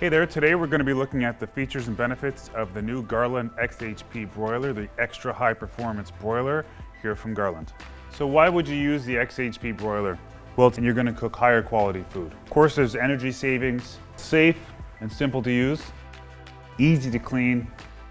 Hey there, today we're going to be looking at the features and benefits of the new Garland XHP broiler, the extra high performance broiler here from Garland. So why would you use the XHP broiler? Well, you're going to cook higher quality food. Of course, there's energy savings, safe and simple to use, easy to clean.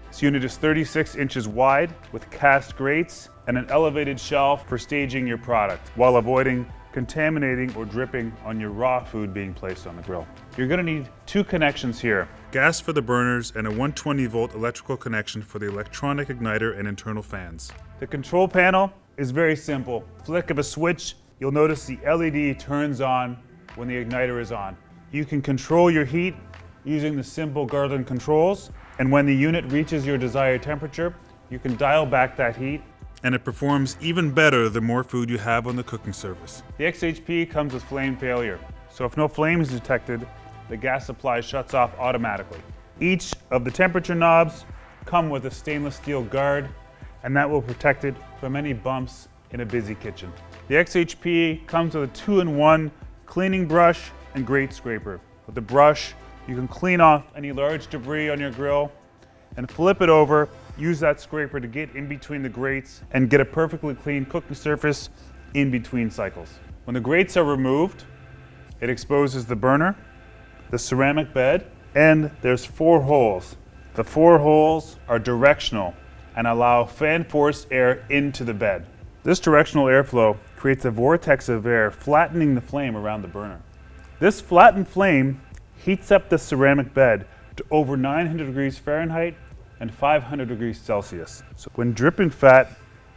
This unit is 36 inches wide with cast grates and an elevated shelf for staging your product while avoiding contaminating or dripping on your raw food being placed on the grill. You're going to need two connections here. Gas for the burners and a 120 volt electrical connection for the electronic igniter and internal fans. The control panel is very simple. Flick of a switch, you'll notice the LED turns on when the igniter is on. You can control your heat using the simple Garland controls, and when the unit reaches your desired temperature, you can dial back that heat, and it performs even better the more food you have on the cooking surface. The XHP comes with flame failure, so if no flame is detected, the gas supply shuts off automatically. Each of the temperature knobs come with a stainless steel guard, and that will protect it from any bumps in a busy kitchen. The XHP comes with a 2-in-1 cleaning brush and grate scraper. With the brush, you can clean off any large debris on your grill and flip it over. Use that scraper to get in between the grates and get a perfectly clean cooking surface in between cycles. When the grates are removed, it exposes the burner, the ceramic bed, and there's 4 holes. The 4 holes are directional and allow fan force air into the bed. This directional airflow creates a vortex of air flattening the flame around the burner. This flattened flame heats up the ceramic bed to over 900 degrees Fahrenheit and 500 degrees Celsius. So when dripping fat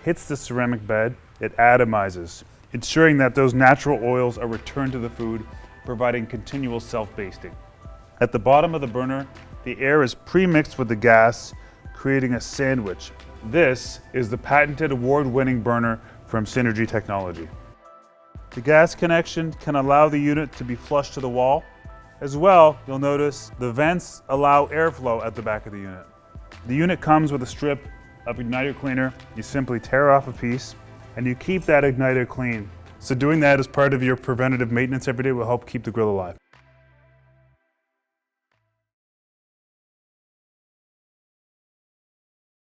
hits the ceramic bed, it atomizes, ensuring that those natural oils are returned to the food, providing continual self-basting. At the bottom of the burner, the air is pre-mixed with the gas, creating a sandwich. This is the patented award-winning burner from Synergy Technology. The gas connection can allow the unit to be flush to the wall. As well, you'll notice the vents allow airflow at the back of the unit. The unit comes with a strip of igniter cleaner. You simply tear off a piece and you keep that igniter clean. So doing that as part of your preventative maintenance every day will help keep the grill alive.